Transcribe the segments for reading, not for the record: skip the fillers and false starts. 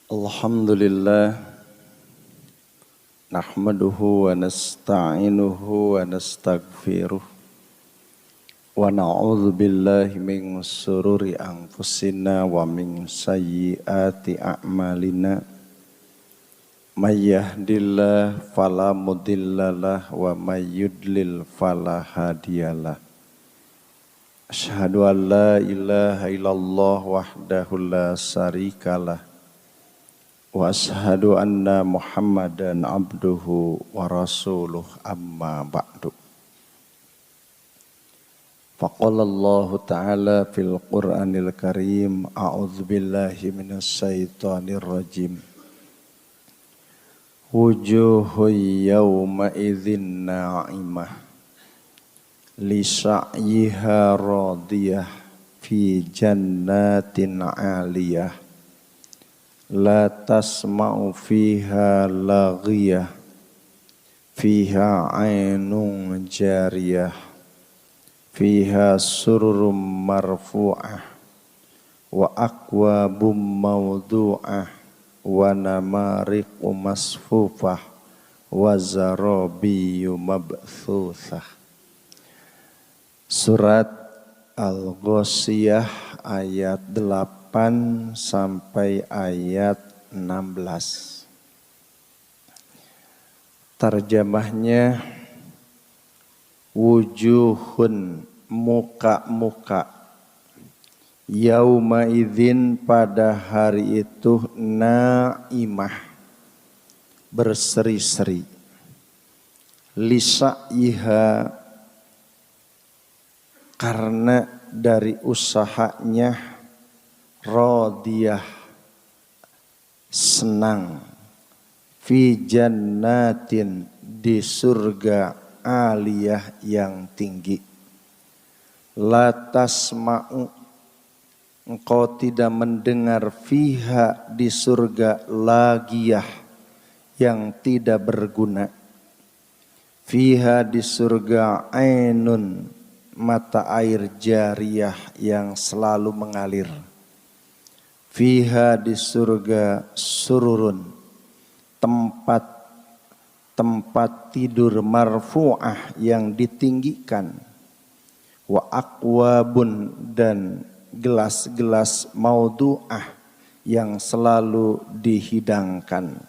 Alhamdulillah nahmaduhu wa nasta'inuhu wa nastaghfiruh wa na'udzu billahi min sururi anfusina wa min sayyiati a'malina may yahdihillahu fala mudhillalah wa may yudlil fala hadiyalah. Asyhadu an la ilaha illallah wahdahu la syarikalah wa ashhadu anna Muhammadan abduhu wa rasuluh amma ba'du. Faqala Allah ta'ala fil Qur'anil Karim a'udzu billahi minasy syaithanir rajim. Wujuhun yawma idzin na'imah li sa'yiha radiyah fi jannatin 'aliyah la tasma'u fiha laghiyah fiha 'ainun jariyah fiha sururum marfu'ah wa akwabum mawdu'ah wa namariqu masfufah wa zarabiyu mabthuthah. Surat Al-Ghasyiyah ayat 8 sampai ayat 16. Tarjamahnya wujuhun, muka-muka, yauma idzin, pada hari itu, naimah, berseri-seri, lisaiha, karena dari usahanya, radiyah, senang, fi jannatin, di surga, aliyah, yang tinggi. La tasma'u, engkau tidak mendengar, fiha, di surga, lagiyah, yang tidak berguna. Fiha, di surga, ainun, mata air jariyah, yang selalu mengalir. Fiha, di surga, sururun, tempat tidur, marfu'ah, yang ditinggikan. Wa akwabun, dan gelas-gelas, maudu'ah, yang selalu dihidangkan.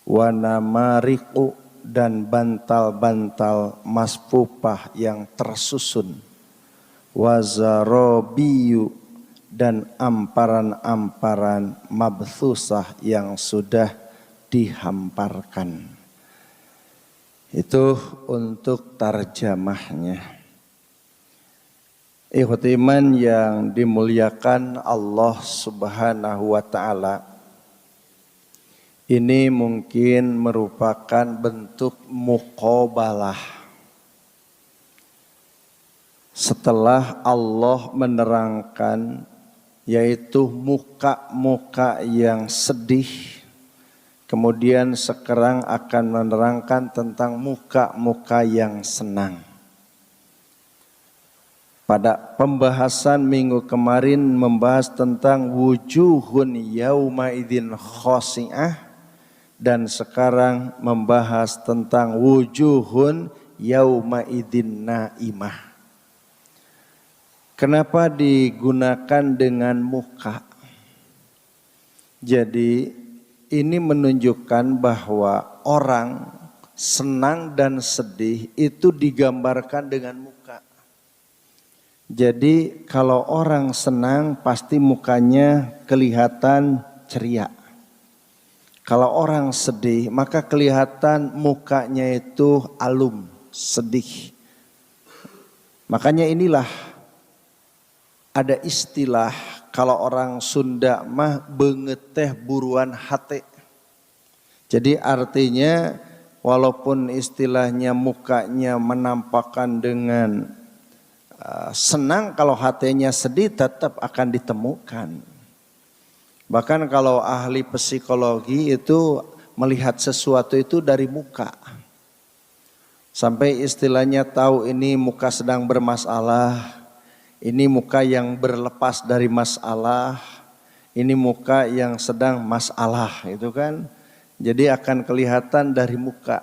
Wa namariqu, dan bantal-bantal, masfufah, yang tersusun. Wa zarabiyu, dan amparan-amparan, mabthusah, yang sudah dihamparkan. Itu untuk tarjamahnya. Ikhwati iman yang dimuliakan Allah Subhanahu wa ta'ala, ini mungkin merupakan bentuk muqabalah. Setelah Allah menerangkan, yaitu muka-muka yang sedih, kemudian sekarang akan menerangkan tentang muka-muka yang senang. Pada pembahasan minggu kemarin membahas tentang wujuhun yauma idzin khashi'ah, dan sekarang membahas tentang wujuhun yauma idzin naimah. Kenapa digunakan dengan muka? Jadi ini menunjukkan bahwa orang senang dan sedih itu digambarkan dengan muka. Jadi kalau orang senang pasti mukanya kelihatan ceria. Kalau orang sedih maka kelihatan mukanya itu alum, sedih. Makanya inilah ada istilah kalau orang Sunda mah beungeut teh buruan hate. Jadi artinya walaupun istilahnya mukanya menampakkan dengan senang, kalau hatinya sedih tetap akan ditemukan. Bahkan kalau ahli psikologi itu melihat sesuatu itu dari muka. Sampai istilahnya tahu ini muka sedang bermasalah, ini muka yang berlepas dari masalah, ini muka yang sedang masalah itu kan. Jadi akan kelihatan dari muka.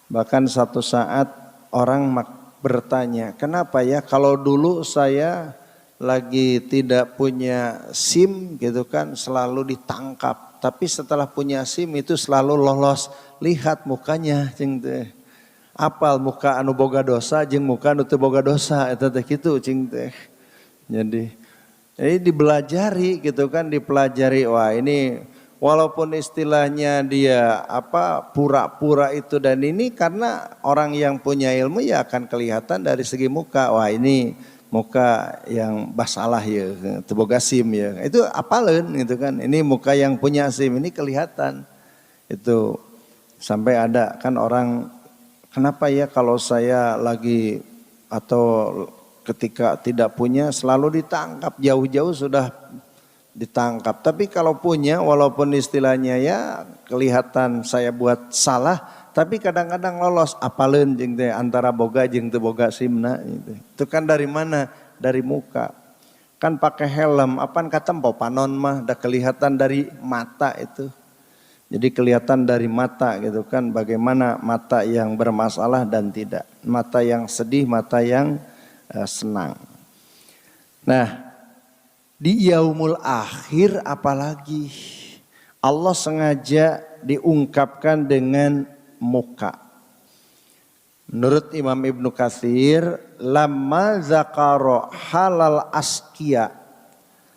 Bahkan satu saat orang bertanya, kenapa ya kalau dulu saya lagi tidak punya SIM gitu kan selalu ditangkap. Tapi setelah punya SIM itu selalu lolos. Lihat mukanya cing teh. Apal muka anu boga dosa jeung muka anu teu boga dosa eta teh kitu cing teh. Jadi dipelajari gitu kan, dipelajari. Wah ini walaupun istilahnya dia pura-pura itu dan ini karena orang yang punya ilmu ya akan kelihatan dari segi muka. Wah ini muka yang basalah ya, teu boga SIM ya. Itu apaleun gitu kan. Ini muka yang punya SIM ini kelihatan. Itu sampai ada kan orang, kenapa ya kalau saya lagi atau ketika tidak punya selalu ditangkap, jauh-jauh sudah ditangkap. Tapi kalau punya walaupun istilahnya ya kelihatan saya buat salah, tapi kadang-kadang lolos. Apaleun jeung teh antara boga jeung teu boga SIM-na gitu. Itu kan dari mana? Dari muka. Kan pakai helm, apaan kata panon mah udah kelihatan dari mata itu. Jadi kelihatan dari mata gitu kan, bagaimana mata yang bermasalah dan tidak. Mata yang sedih, mata yang senang. Nah, di yaumul akhir apalagi Allah sengaja diungkapkan dengan muka. Menurut Imam Ibnu Katsir, lamma zakara halal asqiya,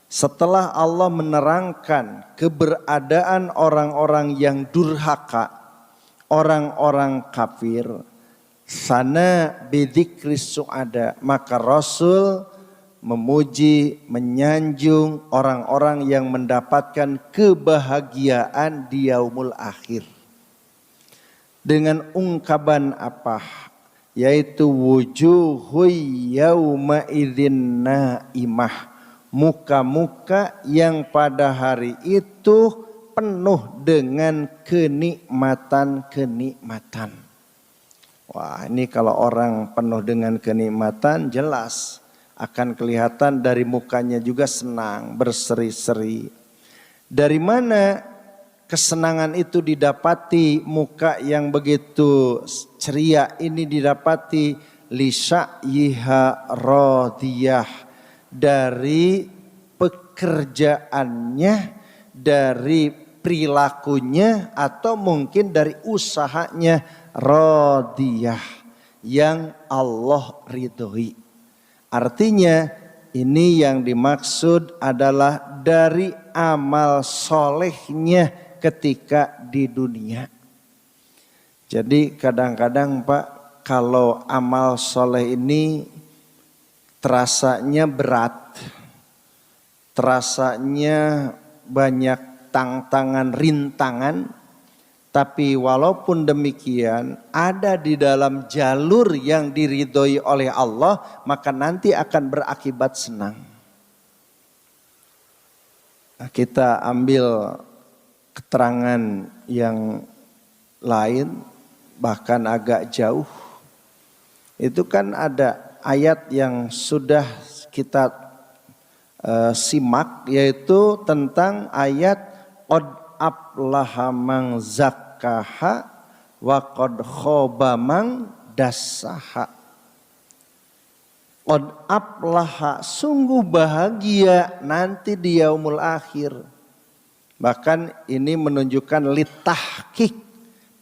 setelah Allah menerangkan keberadaan orang-orang yang durhaka, orang-orang kafir, sana bidzikris suada, maka Rasul memuji, menyanjung orang-orang yang mendapatkan kebahagiaan di yaumul akhir. Dengan ungkapan apa? Yaitu wujuhu yauma idzin naimah. Muka-muka yang pada hari itu penuh dengan kenikmatan-kenikmatan. Wah, ini kalau orang penuh dengan kenikmatan jelas akan kelihatan dari mukanya juga senang, berseri-seri. Dari mana kesenangan itu didapati, muka yang begitu ceria ini didapati? Lisa'yiha radiyah, dari pekerjaannya, dari perilakunya, atau mungkin dari usahanya, radiyah, yang Allah ridhoi. Artinya ini yang dimaksud adalah dari amal solehnya ketika di dunia. Jadi kadang-kadang Pak, kalau amal soleh ini terasanya berat, terasanya banyak tantangan, rintangan, tapi walaupun demikian ada di dalam jalur yang diridhoi oleh Allah, maka nanti akan berakibat senang. Nah, kita ambil keterangan yang lain, bahkan agak jauh. Itu kan ada ayat yang sudah kita simak, yaitu tentang ayat qad aflaha man zakkaha wa qad khaba man dassaha. Qad aflaha, sungguh bahagia nanti di yaumul akhir. Bahkan ini menunjukkan litahqiq,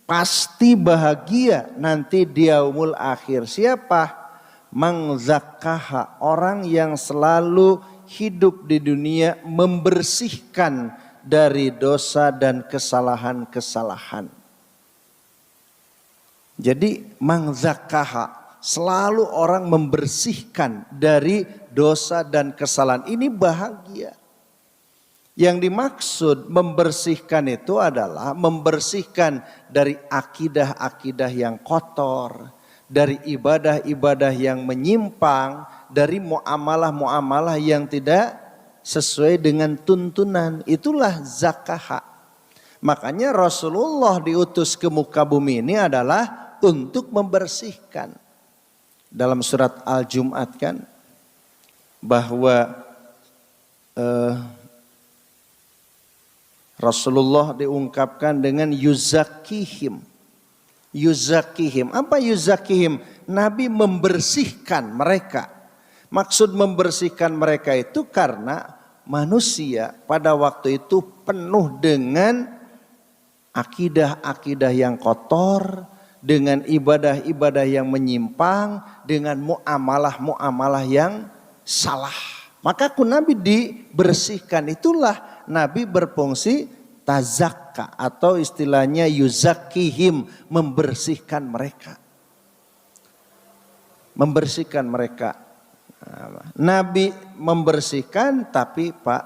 pasti bahagia nanti di yaumul akhir. Siapa? Man zakkaha, orang yang selalu hidup di dunia membersihkan dari dosa dan kesalahan-kesalahan. Jadi man zakkaha, selalu orang membersihkan dari dosa dan kesalahan. Ini bahagia. Yang dimaksud membersihkan itu adalah membersihkan dari akidah-akidah yang kotor, dari ibadah-ibadah yang menyimpang, dari muamalah-muamalah yang tidak sesuai dengan tuntunan. Itulah zakah. Makanya Rasulullah diutus ke muka bumi ini adalah untuk membersihkan. Dalam surat Al-Jum'at kan bahwa Rasulullah diungkapkan dengan yuzakihim. Yuzakihim. Apa yuzakihim? Nabi membersihkan mereka. Maksud membersihkan mereka itu karena manusia pada waktu itu penuh dengan akidah-akidah yang kotor, dengan ibadah-ibadah yang menyimpang, dengan muamalah-muamalah yang salah. Maka Nabi dibersihkan, itulah Nabi berfungsi tazakka atau istilahnya yuzakihim, membersihkan mereka. Membersihkan mereka. Nabi membersihkan, tapi Pak,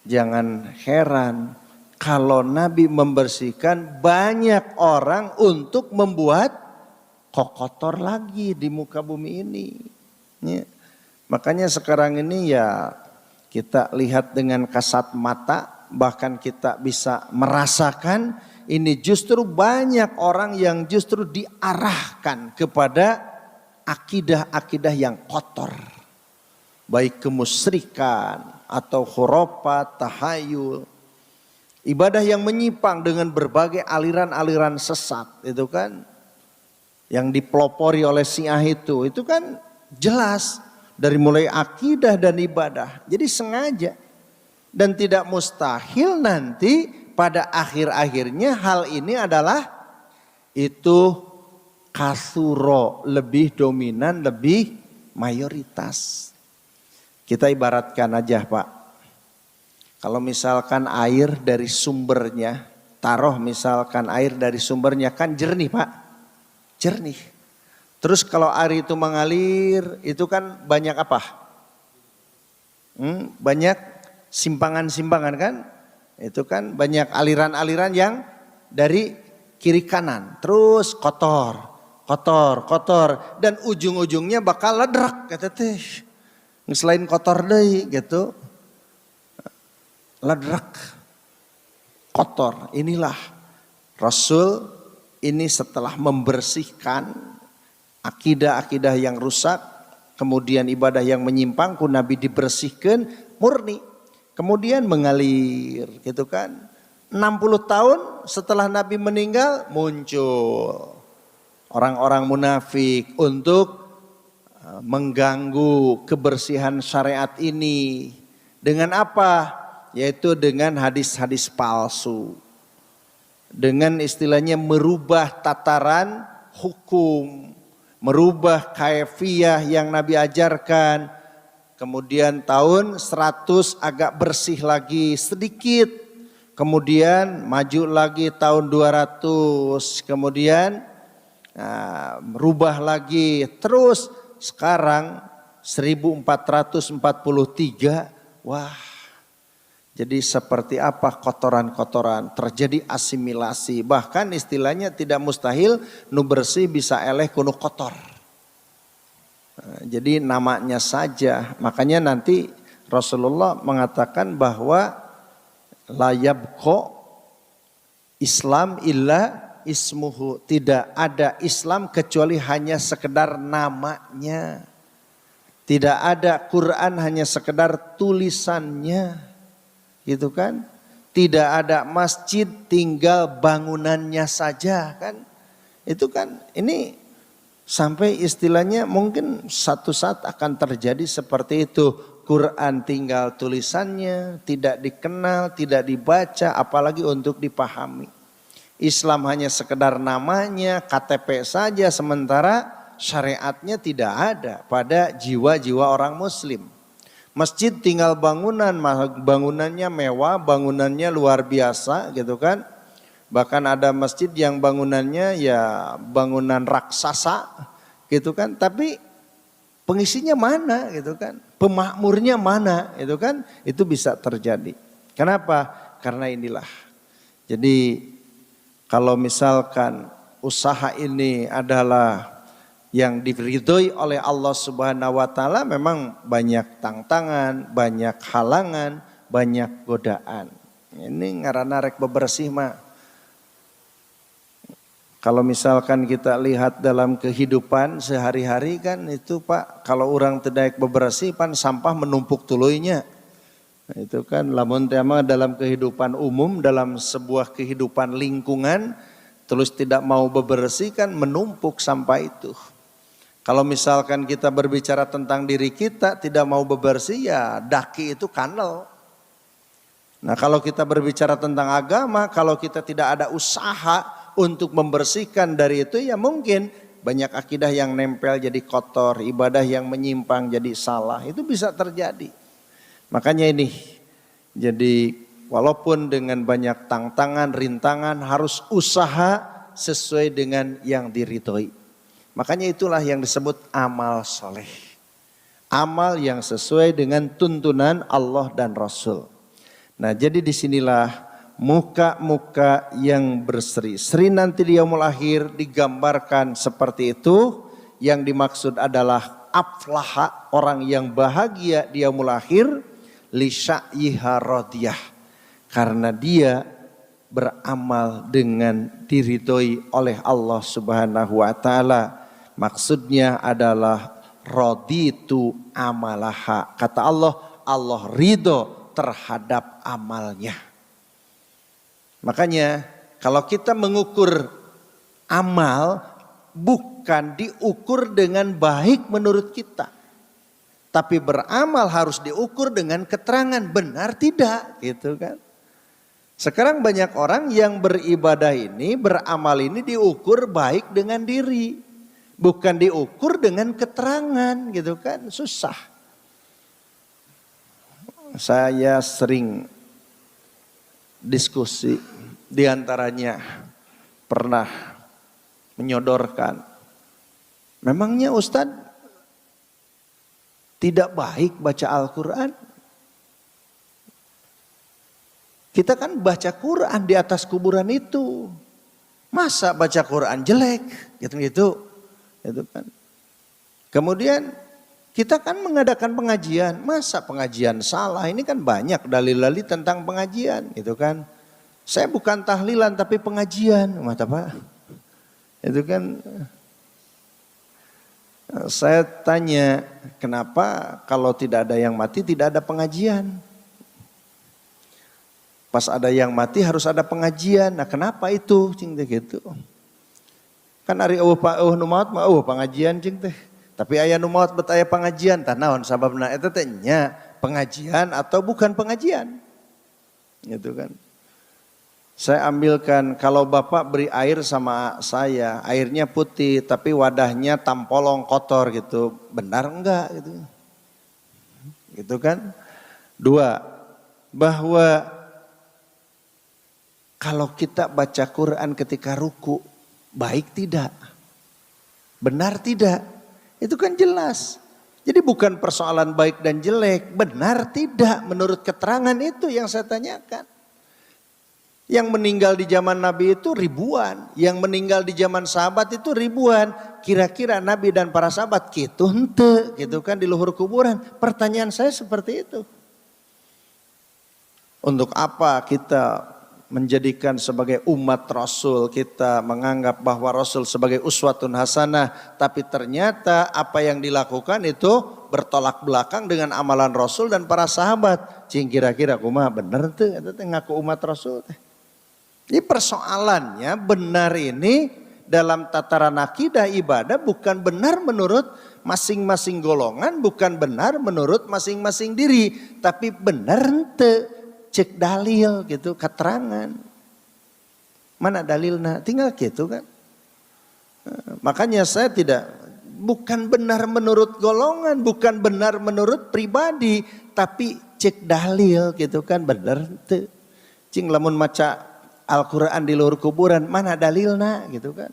jangan heran kalau Nabi membersihkan banyak orang untuk membuat kotor lagi di muka bumi ini. Ya. Makanya sekarang ini ya kita lihat dengan kasat mata, bahkan kita bisa merasakan ini justru banyak orang yang justru diarahkan kepada akidah-akidah yang kotor, baik kemusyrikan atau khurafat, tahayul, ibadah yang menyimpang dengan berbagai aliran-aliran sesat, itu kan yang dipelopori oleh Syiah itu kan jelas dari mulai akidah dan ibadah. Jadi sengaja dan tidak mustahil nanti pada akhir-akhirnya hal ini adalah itu kasuro, lebih dominan, lebih mayoritas. Kita ibaratkan aja Pak, kalau misalkan air dari sumbernya, taruh misalkan air dari sumbernya kan jernih Pak, jernih. Terus kalau air itu mengalir, itu kan banyak apa? Banyak simpangan-simpangan kan? Itu kan banyak aliran-aliran yang dari kiri kanan, terus kotor. Dan ujung-ujungnya bakal ledrak kata teh. Selain kotor deh gitu. Ledrak. Kotor. Inilah Rasul ini setelah membersihkan akidah-akidah yang rusak, kemudian ibadah yang menyimpang, Nabi dibersihkan murni. Kemudian mengalir gitu kan. 60 tahun setelah Nabi meninggal muncul orang-orang munafik untuk mengganggu kebersihan syariat ini. Dengan apa? Yaitu dengan hadis-hadis palsu. Dengan istilahnya merubah tataran hukum. Merubah kaifiyah yang Nabi ajarkan. Kemudian tahun 100 agak bersih lagi sedikit. Kemudian maju lagi tahun 200. Kemudian merubah lagi, terus sekarang 1443, wah jadi seperti apa kotoran-kotoran, terjadi asimilasi, bahkan istilahnya tidak mustahil nu bersih bisa eleh kuno kotor. Jadi namanya saja, makanya nanti Rasulullah mengatakan bahwa la yabqa Islam illa ismuhu, tidak ada Islam kecuali hanya sekedar namanya. Tidak ada Quran hanya sekedar tulisannya. Gitu kan? Tidak ada masjid tinggal bangunannya saja kan? Itu kan ini sampai istilahnya mungkin satu saat akan terjadi seperti itu. Quran tinggal tulisannya, tidak dikenal, tidak dibaca, apalagi untuk dipahami. Islam hanya sekedar namanya, KTP saja, sementara syariatnya tidak ada pada jiwa-jiwa orang muslim. Masjid tinggal bangunan, bangunannya mewah, bangunannya luar biasa gitu kan. Bahkan ada masjid yang bangunannya ya bangunan raksasa gitu kan. Tapi pengisinya mana gitu kan, pemakmurnya mana gitu kan. Itu bisa terjadi. Kenapa? Karena inilah. Jadi kalau misalkan usaha ini adalah yang diridhoi oleh Allah Subhanahu wa taala, memang banyak tantangan, banyak halangan, banyak godaan. Ini ngaranna rek bebersih mah. Kalau misalkan kita lihat dalam kehidupan sehari-hari kan itu Pak, kalau orang tidak bebersih pan sampah menumpuk tuluinya. Itu kan lamun tema dalam kehidupan umum, dalam sebuah kehidupan lingkungan, terus tidak mau bebersih kan menumpuk sampah itu. Kalau misalkan kita berbicara tentang diri kita tidak mau bebersih ya daki itu kanel. Nah kalau kita berbicara tentang agama, kalau kita tidak ada usaha untuk membersihkan dari itu ya mungkin banyak akidah yang nempel jadi kotor, ibadah yang menyimpang jadi salah, itu bisa terjadi. Makanya ini, jadi walaupun dengan banyak tantangan, rintangan harus usaha sesuai dengan yang diridhoi. Makanya itulah yang disebut amal soleh. Amal yang sesuai dengan tuntunan Allah dan Rasul. Nah jadi disinilah muka-muka yang berseri-seri nanti di yaumul akhir digambarkan seperti itu. Yang dimaksud adalah aflaha, orang yang bahagia di yaumul akhir, li sya'yiha radiyah, karena dia beramal dengan diridhoi oleh Allah Subhanahu wa taala. Maksudnya adalah raditu amalaha. Kata Allah, Allah ridho terhadap amalnya. Makanya kalau kita mengukur amal bukan diukur dengan baik menurut kita. Tapi beramal harus diukur dengan keterangan benar tidak gitu kan. Sekarang banyak orang yang beribadah ini, beramal ini diukur baik dengan diri. Bukan diukur dengan keterangan gitu kan, susah. Saya sering diskusi, diantaranya pernah menyodorkan, memangnya Ustadz tidak baik baca Al-Quran? Kita kan baca Quran di atas kuburan itu. Masa baca Quran jelek? Gitu-gitu. Itu kan. Kemudian kita kan mengadakan pengajian. Masa pengajian salah? Ini kan banyak dalil-dalil tentang pengajian. Gitu kan. Saya bukan tahlilan tapi pengajian. Mata Pak. Itu kan. Saya tanya kenapa kalau tidak ada yang mati tidak ada pengajian? Pas ada yang mati harus ada pengajian. Nah kenapa itu? Cing teh gitu. Kan ari nu maot mah pengajian cing teh. Tapi aya nu maot bet aya pengajian. Tah naon sababna eta teh nya pengajian atau bukan pengajian? Gitu kan. Saya ambilkan kalau Bapak beri air sama saya, airnya putih tapi wadahnya tampolong kotor gitu. Benar enggak gitu? Gitu kan? 2, bahwa kalau kita baca Quran ketika ruku, baik tidak? Benar tidak? Itu kan jelas. Jadi bukan persoalan baik dan jelek, benar tidak menurut keterangan itu yang saya tanyakan. Yang meninggal di zaman Nabi itu ribuan, yang meninggal di zaman sahabat itu ribuan. Kira-kira Nabi dan para sahabat gitu hente, gitu kan di luhur kuburan. Pertanyaan saya seperti itu. Untuk apa kita menjadikan sebagai umat Rasul, kita menganggap bahwa Rasul sebagai uswatun hasanah, tapi ternyata apa yang dilakukan itu bertolak belakang dengan amalan Rasul dan para sahabat. Cing kira-kira kumaha bener tuh, itu ngaku umat Rasul teh. Ini persoalannya benar ini dalam tataran akidah ibadah bukan benar menurut masing-masing golongan, bukan benar menurut masing-masing diri, tapi benar ente. Cek dalil gitu, keterangan. Mana dalilnya? Tinggal gitu kan. Makanya saya bukan benar menurut golongan, bukan benar menurut pribadi, tapi cek dalil gitu kan, benar tuh. Cing lamun maca Al-Quran di luhur kuburan, mana dalilnya gitu kan.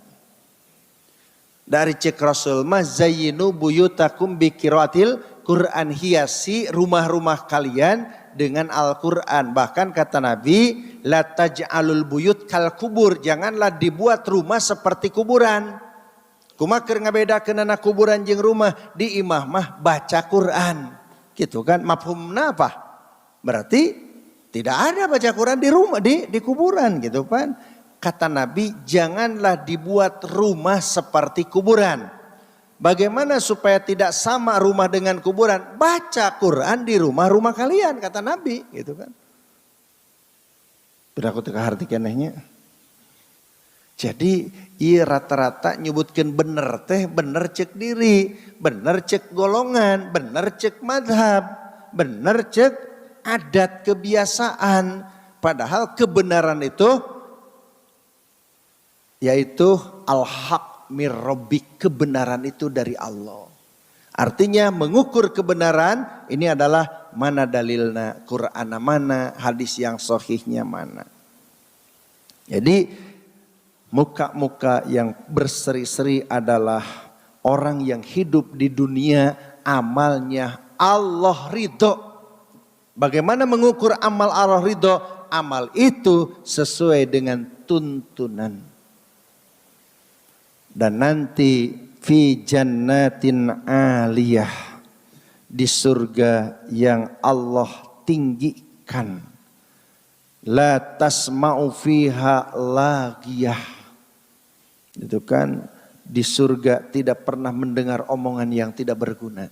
Dari cek Rasul, mazayyinu buyutakum bikiratil Quran, hiasi rumah-rumah kalian dengan Al-Quran. Bahkan kata Nabi, la taj'alul buyut kal kubur, janganlah dibuat rumah seperti kuburan. Kumaha keur ngabedakeun kuburan jeung rumah? Di imah mah baca Quran. Gitu kan, mafhumna apa? Berarti tidak ada baca Quran di rumah, di kuburan gitu kan. Kata Nabi, janganlah dibuat rumah seperti kuburan. Bagaimana supaya tidak sama rumah dengan kuburan? Baca Quran di rumah-rumah kalian, kata Nabi, gitu kan. Beraku teka harti kenehnya. Jadi iya rata-rata nyebutkan bener teh, bener cek diri, bener cek golongan, bener cek madhab, bener cek adat kebiasaan. Padahal kebenaran itu yaitu al-haq mir rabbik, kebenaran itu dari Allah. Artinya mengukur kebenaran ini adalah mana dalilnya, Quran mana, hadis yang sahihnya mana. Jadi muka-muka yang berseri-seri adalah orang yang hidup di dunia amalnya Allah ridho. Bagaimana mengukur amal Allah ridho? Amal itu sesuai dengan tuntunan. Dan nanti fi jannatin aliyah, di surga yang Allah tinggikan, la tasma'u fiha lagiyah, itu kan di surga tidak pernah mendengar omongan yang tidak berguna.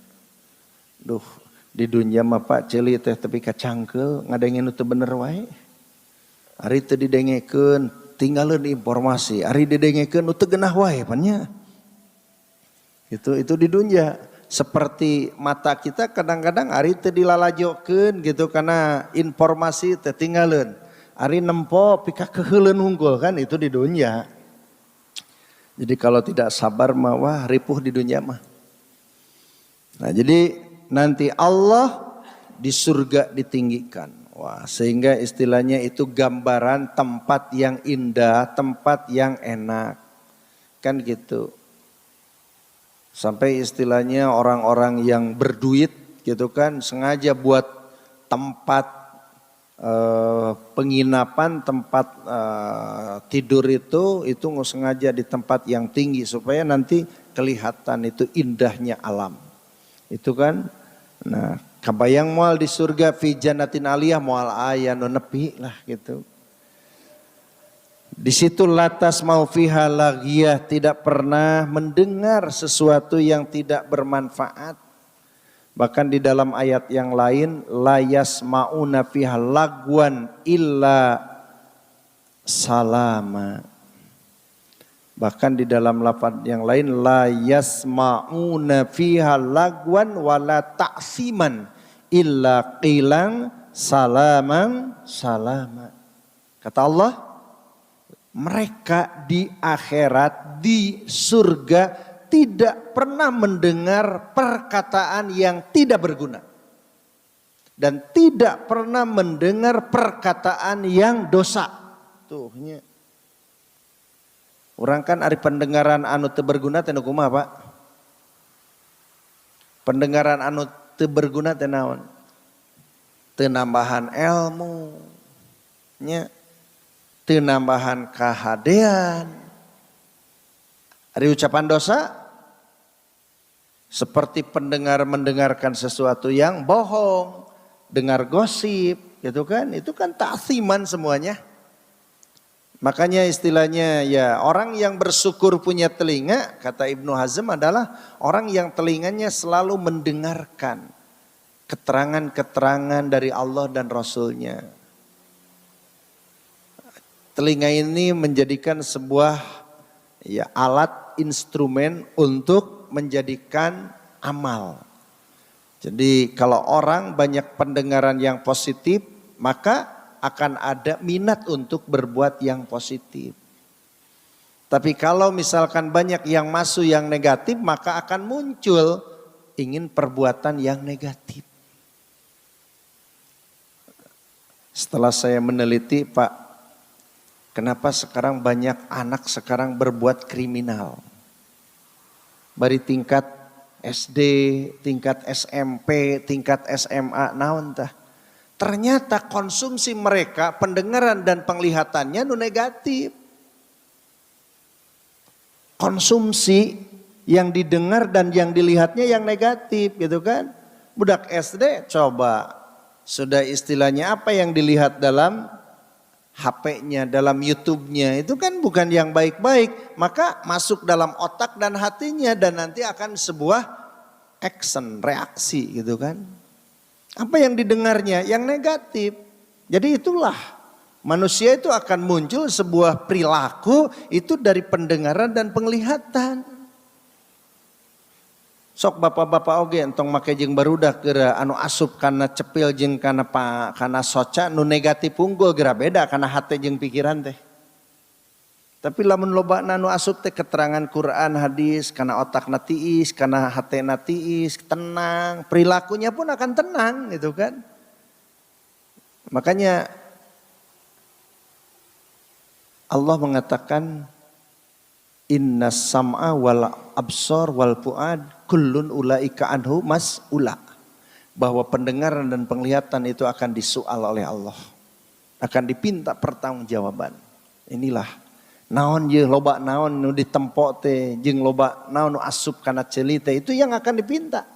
Duh, di dunia mah Pak celi teh tapi kacangkel ngadengin itu bener wae. Ari teu didengekeun tinggalin informasi, ari didengekeun nu teu geunah wae pannya. Itu di dunia. Seperti mata kita kadang-kadang ari teu dilalajokeun gitu karena informasi teu tinggalin. Ari nempo pika keheuleuan unggul kan, itu di dunia. Jadi kalau tidak sabar mah wah ripuh di dunia mah. Nah, jadi nanti Allah di surga ditinggikan. Wah, sehingga istilahnya itu gambaran tempat yang indah, tempat yang enak. Kan gitu. Sampai istilahnya orang-orang yang berduit gitu kan sengaja buat tempat penginapan, tempat tidur itu nggak sengaja di tempat yang tinggi supaya nanti kelihatan itu indahnya alam. Itu kan. Nah, kabayang moal di surga fi jannatin aliyah moal aya nu nepi lah gitu. Di situ latas mau fiha lagiyah, tidak pernah mendengar sesuatu yang tidak bermanfaat. Bahkan di dalam ayat yang lain la yasmauna fiha lagwan illa salama. Bahkan di dalam lafaz yang lain la yasmauna fiha lagwan wala ta'siman illa qilang salaman salama. Kata Allah, mereka di akhirat di surga tidak pernah mendengar perkataan yang tidak berguna dan tidak pernah mendengar perkataan yang dosa. Tuhnya. Orang kan ari pendengaran anu teu berguna teh kumaha, Pak? Pendengaran anu teu berguna teh naon? Teu nambahan ilmu. Nya. Teu nambahan kahadean. Ari ucapan dosa seperti pendengar mendengarkan sesuatu yang bohong, dengar gosip, gitu kan? Itu kan ta'siman semuanya. Makanya istilahnya ya orang yang bersyukur punya telinga, kata Ibnu Hazm adalah orang yang telinganya selalu mendengarkan keterangan-keterangan dari Allah dan Rasulnya. Telinga ini menjadikan sebuah ya alat instrumen untuk menjadikan amal. Jadi kalau orang banyak pendengaran yang positif, maka akan ada minat untuk berbuat yang positif. Tapi kalau misalkan banyak yang masuk yang negatif, maka akan muncul ingin perbuatan yang negatif. Setelah saya meneliti, Pak, kenapa sekarang banyak anak sekarang berbuat kriminal? Dari tingkat SD, tingkat SMP, tingkat SMA, naon tah? Ternyata konsumsi mereka, pendengaran dan penglihatannya nu negatif. Konsumsi yang didengar dan yang dilihatnya yang negatif gitu kan. Budak SD coba sudah istilahnya apa yang dilihat dalam HP-nya, dalam YouTube-nya, itu kan bukan yang baik-baik. Maka masuk dalam otak dan hatinya dan nanti akan sebuah action, reaksi gitu kan. Apa yang didengarnya? Yang negatif. Jadi itulah manusia itu akan muncul sebuah perilaku itu dari pendengaran dan penglihatan. Sok bapak-bapak oge entong make jeung barudak geura anu asup kana cepil jeung kana soca nu negatif unggul geura beda kana hate jeung pikiran teh. Tapi lamun lobana nu asup teh keterangan Quran hadis kana otakna tiis, kana hatena tiis, tenang, perilakunya pun akan tenang gitu kan. Makanya Allah mengatakan inna sam'a wal absar wal fuad kullun ulaika anhu mas'ula. Bahwa pendengaran dan penglihatan itu akan disoal oleh Allah. Akan dipinta pertanggungjawaban. Inilah naon ye loba naon nu ditempo teh jeung loba naon nu asup kana ceuli teh itu yang akan dipinta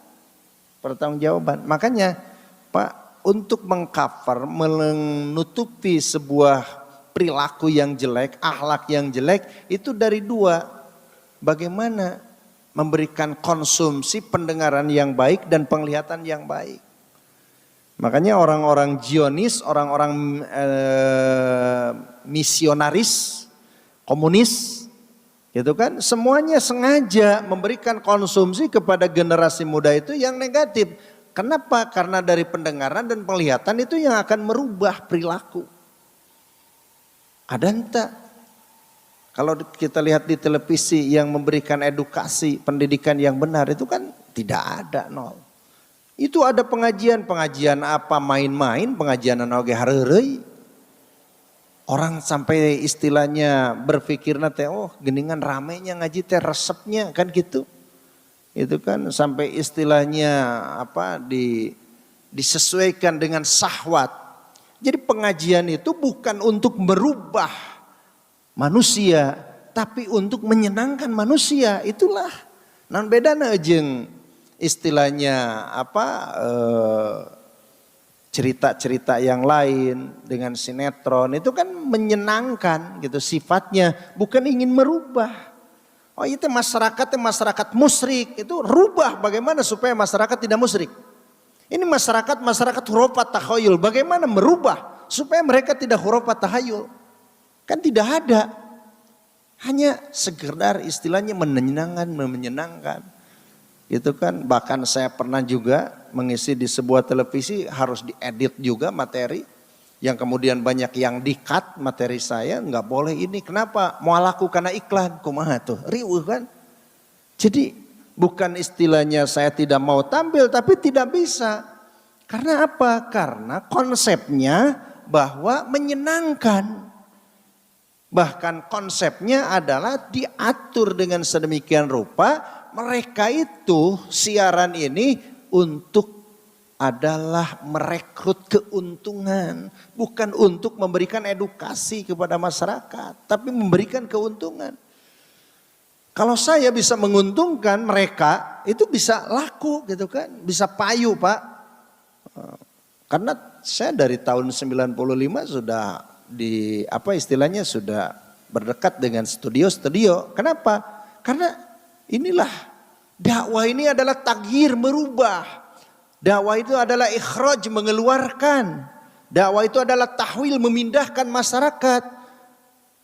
pertanggungjawaban. Makanya Pak, untuk mengcover menutupi sebuah perilaku yang jelek, akhlak yang jelek itu dari dua. Bagaimana memberikan konsumsi pendengaran yang baik dan penglihatan yang baik. Makanya orang-orang Zionis, orang-orang misionaris, komunis, gitu kan, semuanya sengaja memberikan konsumsi kepada generasi muda itu yang negatif. Kenapa? Karena dari pendengaran dan penglihatan itu yang akan merubah perilaku. Ada entah? Kalau kita lihat di televisi yang memberikan edukasi, pendidikan yang benar itu kan tidak ada, nol. Itu ada pengajian apa main-main, pengajian oge hareureuy. Orang sampai istilahnya berpikirna teh oh geningan ramenya ngaji teh resepnya kan gitu. Itu kan sampai istilahnya apa disesuaikan dengan syahwat. Jadi pengajian itu bukan untuk merubah manusia, tapi untuk menyenangkan manusia. Itulah non bedana jeung istilahnya apa cerita-cerita yang lain dengan sinetron itu kan menyenangkan gitu sifatnya, bukan ingin merubah. Oh itu masyarakat musyrik, itu rubah bagaimana supaya masyarakat tidak musyrik. Ini masyarakat hurufat takhayul, bagaimana merubah supaya mereka tidak hurufat tahayul. Kan tidak ada, hanya sekedar istilahnya menyenangkan. Itu kan bahkan saya pernah juga mengisi di sebuah televisi harus diedit juga materi. Yang kemudian banyak yang di-cut materi saya, nggak boleh ini. Kenapa? Mau laku karena iklan, kumaha tuh, riuh kan. Jadi bukan istilahnya saya tidak mau tampil tapi tidak bisa. Karena apa? Karena konsepnya bahwa menyenangkan. Bahkan konsepnya adalah diatur dengan sedemikian rupa mereka itu siaran ini untuk adalah merekrut keuntungan. Bukan untuk memberikan edukasi kepada masyarakat. Tapi memberikan keuntungan. Kalau saya bisa menguntungkan mereka itu bisa laku gitu kan. Bisa payu Pak. Karena saya dari tahun 95 sudah apa istilahnya sudah berdekat dengan studio-studio. Kenapa? Karena inilah dakwah ini adalah taghir, merubah. Dakwah itu adalah ikhraj, mengeluarkan. Dakwah itu adalah tahwil, memindahkan masyarakat.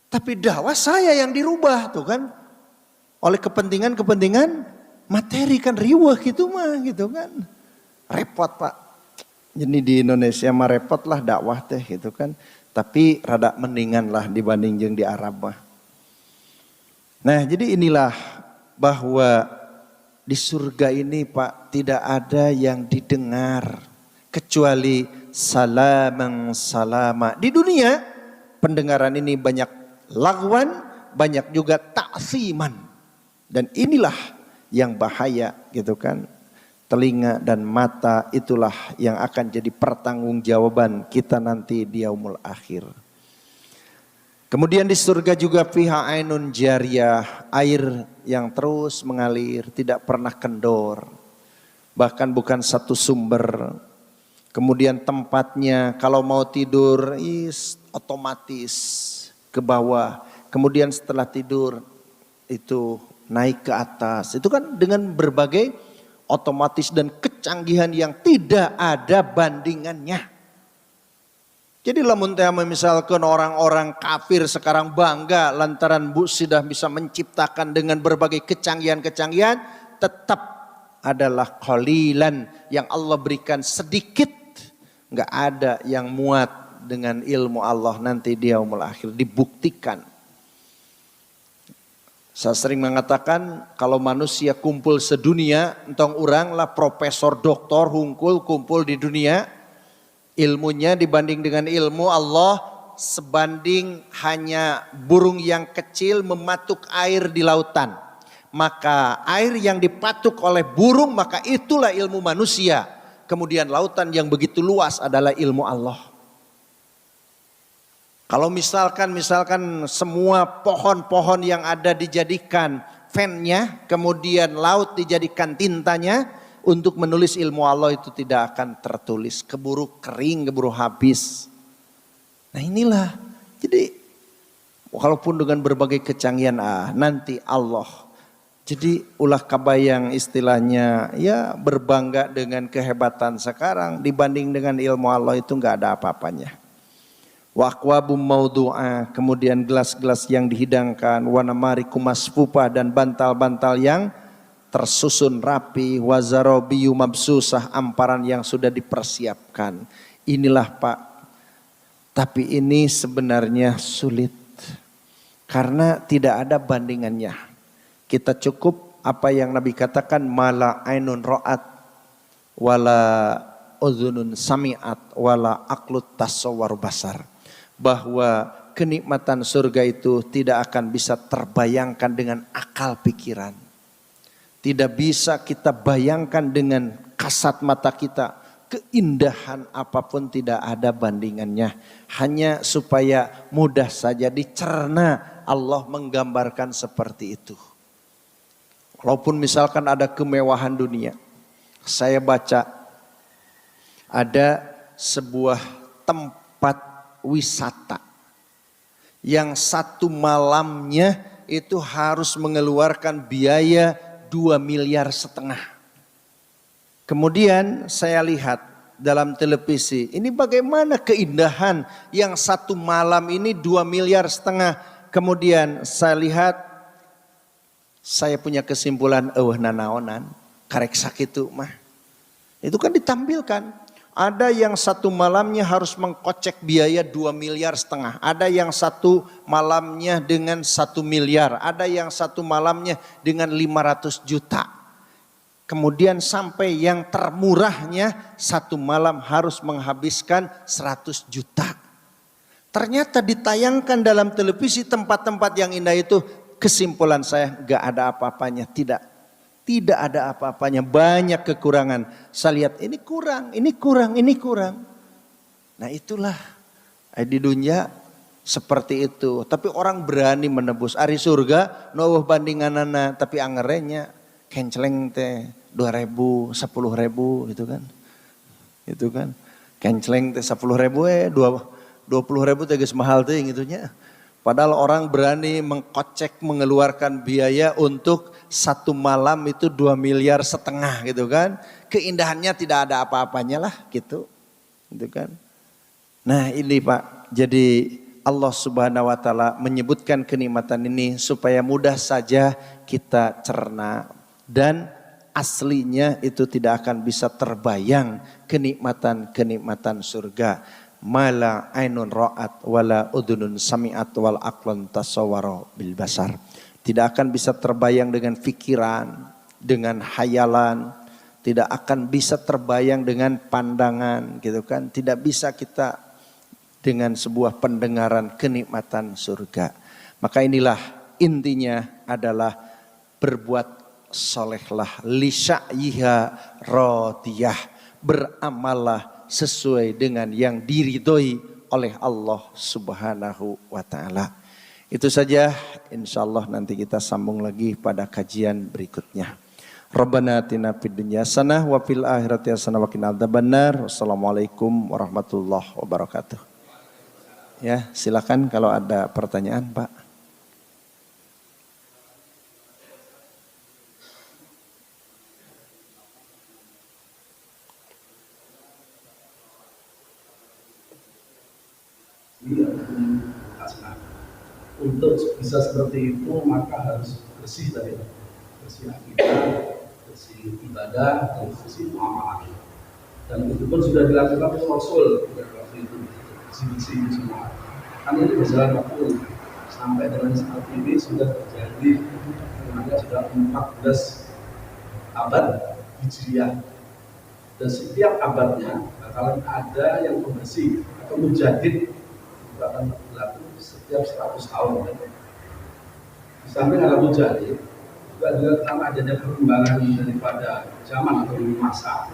Tapi dakwah saya yang dirubah tuh kan. Oleh kepentingan materi kan riwah gitu mah gitu kan. Repot Pak. Jadi di Indonesia mah repot lah dakwah teh gitu kan. Tapi rada mendingan lah dibanding jeung di Arab mah. Nah jadi inilah bahwa di surga ini Pak tidak ada yang didengar kecuali salaman salama. Di dunia pendengaran ini banyak lagwan, banyak juga ta'siman. Dan inilah yang bahaya gitu kan. Telinga dan mata itulah yang akan jadi pertanggungjawaban kita nanti di yaumul akhir. Kemudian di surga juga fiha ainun jariyah, air yang terus mengalir, tidak pernah kendor. Bahkan bukan satu sumber. Kemudian tempatnya kalau mau tidur otomatis ke bawah. Kemudian setelah tidur itu naik ke atas. Itu kan dengan berbagai otomatis dan kecanggihan yang tidak ada bandingannya. Jadi lamun teh misalkan orang-orang kafir sekarang bangga lantaran sudah bisa menciptakan dengan berbagai kecanggihan-kecanggihan, tetap adalah qalilan yang Allah berikan sedikit, nggak ada yang muat dengan ilmu Allah nanti di yaumul akhir dibuktikan. Saya sering mengatakan kalau manusia kumpul sedunia, entong urang lah profesor doktor hungkul kumpul di dunia, ilmunya dibanding dengan ilmu Allah sebanding hanya burung yang kecil mematuk air di lautan. Maka air yang dipatuk oleh burung maka itulah ilmu manusia. Kemudian lautan yang begitu luas adalah ilmu Allah. Kalau misalkan semua pohon-pohon yang ada dijadikan fannya, kemudian laut dijadikan tintanya untuk menulis ilmu Allah itu tidak akan tertulis, keburu kering, keburu habis. Nah inilah, jadi walaupun dengan berbagai kecanggihan nanti Allah. Jadi ulah kabayang istilahnya ya berbangga dengan kehebatan sekarang dibanding dengan ilmu Allah itu nggak ada apa-apanya. Wa aqwabum maudu'ah, kemudian gelas-gelas yang dihidangkan, wa namarikum masfufa dan bantal-bantal yang tersusun rapi, wa zarabiyu mabsusah, amparan yang sudah dipersiapkan. Inilah Pak, tapi ini sebenarnya sulit karena tidak ada bandingannya. Kita cukup apa yang Nabi katakan, mala ainun ra'at wala udhunun sami'at wala aqlut tasawwar basar. Bahwa kenikmatan surga itu tidak akan bisa terbayangkan dengan akal pikiran. Tidak bisa kita bayangkan dengan kasat mata kita. Keindahan apapun tidak ada bandingannya. Hanya supaya mudah saja dicerna Allah menggambarkan seperti itu. Walaupun misalkan ada kemewahan dunia. Saya baca ada sebuah tempat wisata yang satu malamnya itu harus mengeluarkan biaya 2,5 miliar. Kemudian saya lihat dalam televisi, ini bagaimana keindahan yang satu malam ini 2,5 miliar. Kemudian saya lihat, saya punya kesimpulan, nanaonan karek sakitu mah. Itu kan ditampilkan. Ada yang satu malamnya harus mengkocek biaya 2,5 miliar. Ada yang satu malamnya dengan 1 miliar. Ada yang satu malamnya dengan 500 juta. Kemudian sampai yang termurahnya satu malam harus menghabiskan 100 juta. Ternyata ditayangkan dalam televisi tempat-tempat yang indah itu. Kesimpulan saya gak ada apa-apanya, tidak ada apa-apanya, banyak kekurangan. Saya lihat ini kurang, ini kurang, ini kurang. Nah itulah di dunia seperti itu. Tapi orang berani menebus ari surga, nuwuh bandinganana, tapi angerenya kenceleng teh 2.000, 10.000 gitu kan. Itu kan. Kenceleng teh 10.000 20.000 teh geus mahal teh gitunya. Padahal orang berani mengkocek mengeluarkan biaya untuk satu malam itu 2,5 miliar gitu kan. Keindahannya tidak ada apa-apanya lah gitu. Gitu kan. Nah ini Pak, jadi Allah Subhanahu wa taala menyebutkan kenikmatan ini supaya mudah saja kita cerna dan aslinya itu tidak akan bisa terbayang kenikmatan-kenikmatan surga. Mala ainun ra'at wala udunun sami'at wal aqlun tasawwara bil basar. Tidak akan bisa terbayang dengan pikiran, dengan hayalan, tidak akan bisa terbayang dengan pandangan gitu kan. Tidak bisa kita dengan sebuah pendengaran kenikmatan surga. Maka inilah intinya adalah berbuat solehlah li sya'yiha radiyah, beramallah sesuai dengan yang diridhoi oleh Allah Subhanahu wa taala. Itu saja, insyaallah nanti kita sambung lagi pada kajian berikutnya. Rabbana atina fid dunya hasanah wa fil akhirati hasanah wa qina adzabannar. Wassalamualaikum warahmatullahi wabarakatuh. Ya, silakan kalau ada pertanyaan, Pak. Untuk bisa seperti itu maka harus bersih tadi, bersih akidah, bersih ibadah, dan bersih muamalah. Dan itu pun sudah dilakukan oleh Rasul waktu itu, bersih-bersih semua. Kan ini berjalan waktu sampai dengan saat ini sudah terjadi sudah 14 abad Hijriah. Dan setiap abadnya bakalan ada yang pembersih atau mujadid itu akan berlaku setiap 100 tahun. Di samping ada mujadid, juga karena adanya perkembangan daripada zaman atau masa,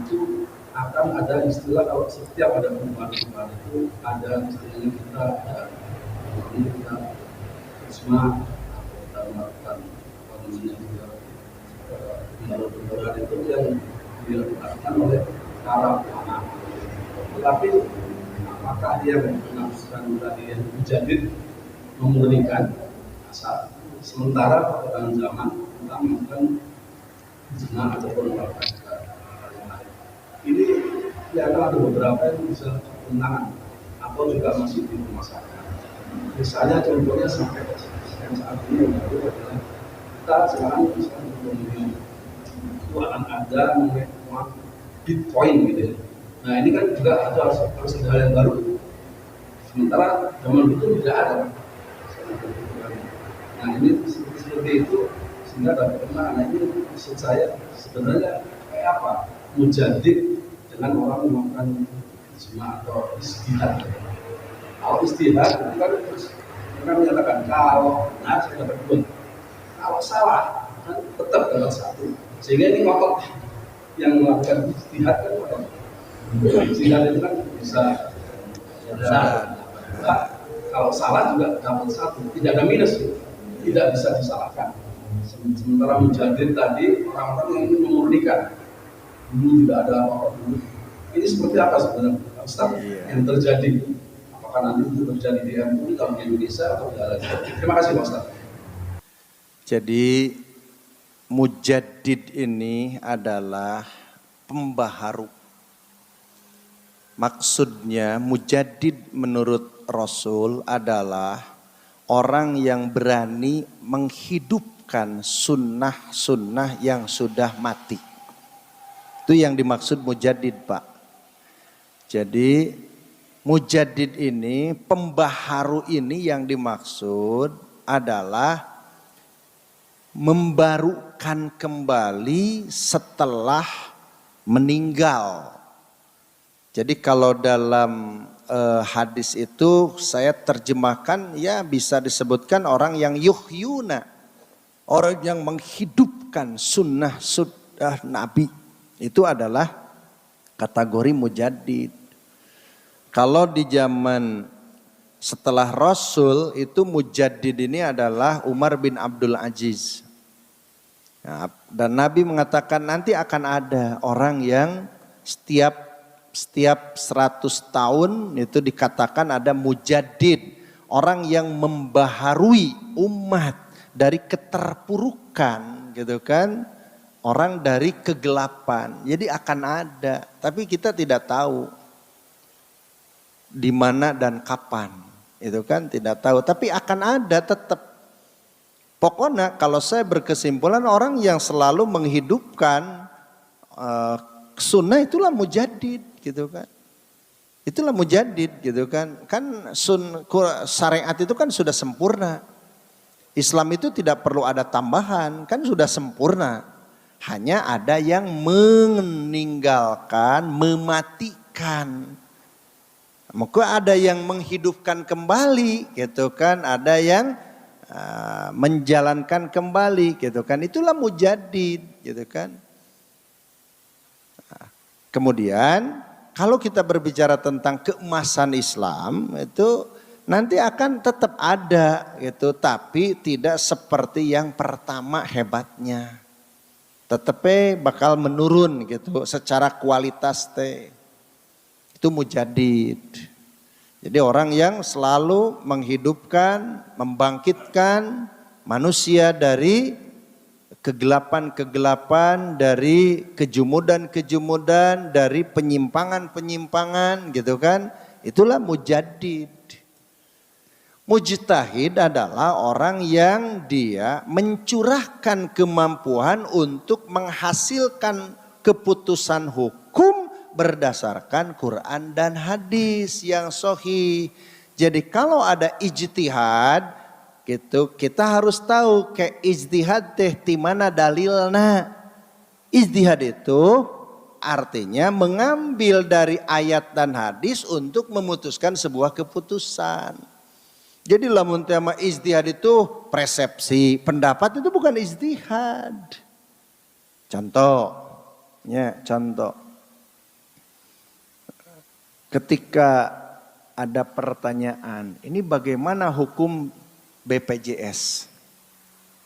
itu akan ada istilah kalau setiap ada perubahan-perubahan itu ada istilahnya kita isma atau kita melakukan perubahan itu yang dilakukan oleh para ulama. Tetapi apakah dia melakukan tadi yang mujadid memurnikan asal sementara perkembangan zaman kita melakukan zina ataupun melakukan ini ya akan ada beberapa yang bisa tentangan atau juga masih di rumah sakit. Misalnya contohnya sampai saat ini baru adalah kita sekarang bisa memilih itu akan ada uang Bitcoin gitu ya. Nah ini kan juga harus ada hal yang baru. Sementara zaman itu tidak ada. Nah ini seperti itu sehingga dapat nah ini maksud saya sebenarnya kayak apa? Mujadid dengan orang melakukan ijma atau istihad. Kalau istihad itu kan mereka menyatakan kalau benar saya dapat pun, kalau salah kan tetap dapat satu. Sehingga ini ngotot yang melakukan istihad kan ngotot. Istihad itu kan bisa kalau salah juga dapat satu, tidak ada minus, tidak bisa disalahkan. Sementara mujadid tadi orang-orang yang ingin memurnikan. Dulu tidak ada apa-apa dulu. Ini seperti apa sebenarnya Ustaz yang terjadi? Apakah nanti itu terjadi di MUI atau di Indonesia atau di lain? Terima kasih Pak Ustaz. Jadi mujadid ini adalah pembaharu. Maksudnya mujadid menurut Rasul adalah orang yang berani menghidupkan sunnah-sunnah yang sudah mati. Itu yang dimaksud mujadid, Pak. Jadi mujadid ini, pembaharu ini yang dimaksud adalah membarukan kembali setelah meninggal. Jadi kalau dalam hadis itu saya terjemahkan ya bisa disebutkan orang yang yuhyuna. Orang yang menghidupkan sunnah Nabi. Itu adalah kategori mujadid. Kalau di zaman setelah Rasul itu mujadid ini adalah Umar bin Abdul Aziz. Nah, dan Nabi mengatakan nanti akan ada orang yang setiap 100 tahun itu dikatakan ada mujadid. Orang yang membaharui umat dari keterpurukan gitu kan. Orang dari kegelapan, jadi akan ada, tapi kita tidak tahu di mana dan kapan, itu kan tidak tahu, tapi akan ada tetap. Pokoknya kalau saya berkesimpulan orang yang selalu menghidupkan sunnah itulah mujadid, gitu kan? Itulah mujadid, gitu kan? Kan syariat itu kan sudah sempurna. Islam itu tidak perlu ada tambahan, kan sudah sempurna. Hanya ada yang meninggalkan, mematikan. Maka ada yang menghidupkan kembali gitu kan. Ada yang menjalankan kembali gitu kan. Itulah mujadid gitu kan. Kemudian kalau kita berbicara tentang keemasan Islam itu nanti akan tetap ada gitu. Tapi tidak seperti yang pertama hebatnya. Tetep bakal menurun gitu secara kualitas teh. Itu mujadid. Jadi orang yang selalu menghidupkan, membangkitkan manusia dari kegelapan-kegelapan, dari kejumudan-kejumudan, dari penyimpangan-penyimpangan gitu kan. Itulah mujaddid. Mujtahid adalah orang yang dia mencurahkan kemampuan untuk menghasilkan keputusan hukum berdasarkan Quran dan hadis yang sahih. Jadi kalau ada ijtihad gitu, kita harus tahu kayak ijtihad teh di mana dalilna. Ijtihad itu artinya mengambil dari ayat dan hadis untuk memutuskan sebuah keputusan. Jadi lamun tema ijtihad itu persepsi, pendapat itu bukan ijtihad. Contoh. Ketika ada pertanyaan, ini bagaimana hukum BPJS?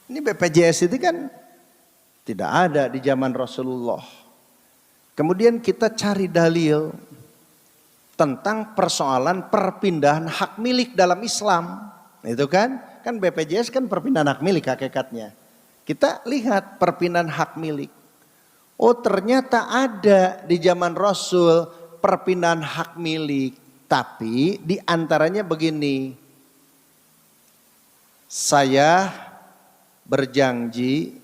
Ini BPJS itu kan tidak ada di zaman Rasulullah. Kemudian kita cari dalil tentang persoalan perpindahan hak milik dalam Islam. Itu kan BPJS kan perpindahan hak milik hakikatnya. Kita lihat perpindahan hak milik. Oh ternyata ada di zaman Rasul perpindahan hak milik. Tapi di antaranya begini. Saya berjanji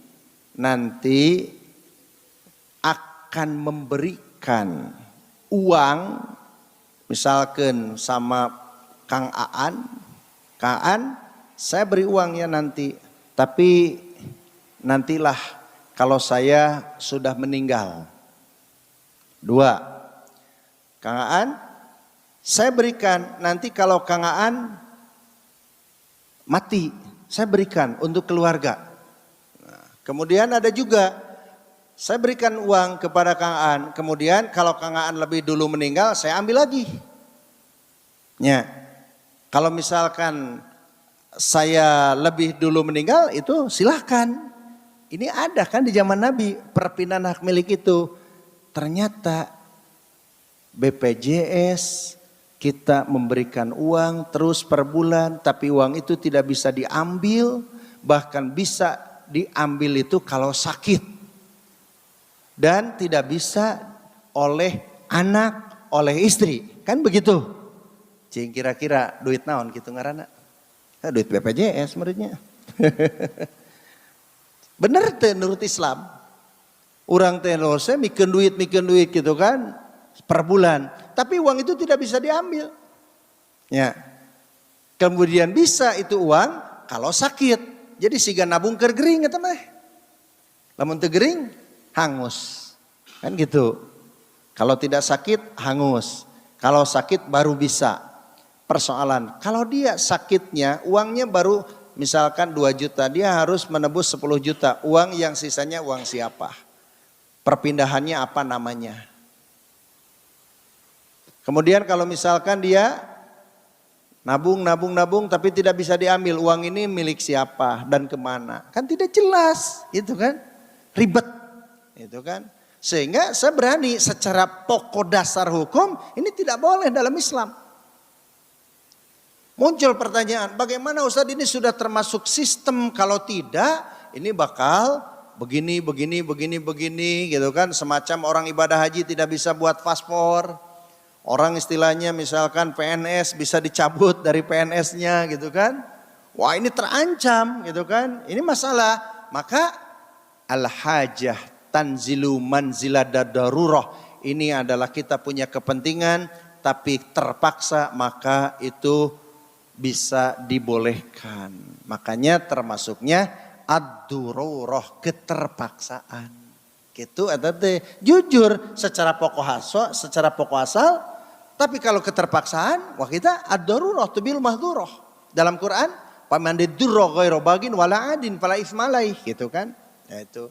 nanti akan memberikan uang misalkan sama Kang Aan, saya beri uangnya nanti. Tapi nantilah kalau saya sudah meninggal. 2, Kang Aan, saya berikan nanti kalau Kang Aan mati, saya berikan untuk keluarga. Nah, kemudian ada juga, saya berikan uang kepada Kang Aan, kemudian kalau Kang Aan lebih dulu meninggal, saya ambil lagi. Ya, kalau misalkan saya lebih dulu meninggal, itu silahkan. Ini ada kan di zaman Nabi, perpindahan hak milik itu. Ternyata BPJS kita memberikan uang terus per bulan, tapi uang itu tidak bisa diambil, bahkan bisa diambil itu kalau sakit. Dan tidak bisa oleh anak, oleh istri. Kan begitu. Cing kira-kira duit naon gitu ngaranna. Duit BPJS menurutnya. Bener teh menurut Islam. Orang teh saya mikir duit gitu kan per bulan. Tapi uang itu tidak bisa diambil. Ya. Kemudian bisa itu uang kalau sakit. Jadi siga nabung keur gering eta mah. Lamun teu gering hangus. Kan gitu. Kalau tidak sakit hangus. Kalau sakit baru bisa. Persoalan, kalau dia sakitnya uangnya baru misalkan 2 juta, dia harus menebus 10 juta. Uang yang sisanya uang siapa? Perpindahannya apa namanya? Kemudian kalau misalkan dia nabung tapi tidak bisa diambil, uang ini milik siapa dan kemana? Kan tidak jelas, itu kan? Ribet, itu kan? Sehingga saya berani secara pokok dasar hukum ini tidak boleh dalam Islam. Muncul pertanyaan, bagaimana Ustaz ini sudah termasuk sistem? Kalau tidak, ini bakal begini gitu kan. Semacam orang ibadah haji tidak bisa buat paspor. Orang istilahnya misalkan PNS bisa dicabut dari PNS-nya gitu kan. Wah ini terancam gitu kan. Ini masalah. Maka al-hajah tanzilu manzila darurah. Ini adalah kita punya kepentingan tapi terpaksa, maka itu bisa dibolehkan. Makanya termasuknya ad-dururah, keterpaksaan. Gitu atau jujur secara pokok asal, tapi kalau keterpaksaan, wah kita ad-darurah tubil mahdurah. Dalam Quran, paman didurra ghairu bagin wala adin fala ismalai, gitu kan? Ya itu.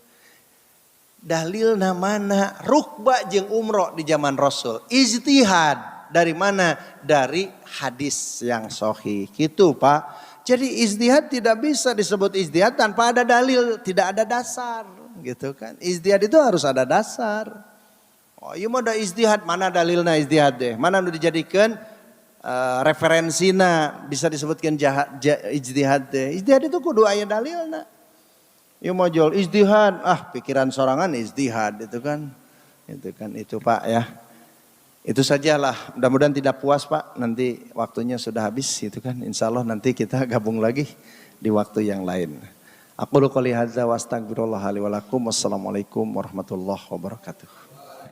Dalil namana rukbah jeung umroh di zaman Rasul. Ijtihad. Dari mana? Dari hadis yang sahih. Gitu Pak. Jadi ijtihad tidak bisa disebut ijtihad tanpa ada dalil. Tidak ada dasar. Gitu kan. Ijtihad itu harus ada dasar. Oh iya mau ada ijtihad. Mana dalilnya ijtihad deh. Mana udah dijadikan referensina bisa disebutkan ijtihad teh. Ijtihad itu kudu aya dalilna. Ieu mau jual ijtihad, pikiran sorangan ijtihad itu kan. Itu Pak ya. Itu sajalah, mudah-mudahan tidak puas Pak, nanti waktunya sudah habis itu kan. Insya Allah nanti kita gabung lagi di waktu yang lain. Aku qouli hadza wa astaghfirullah li wa lakum. Wassalamualaikum warahmatullahi wabarakatuh.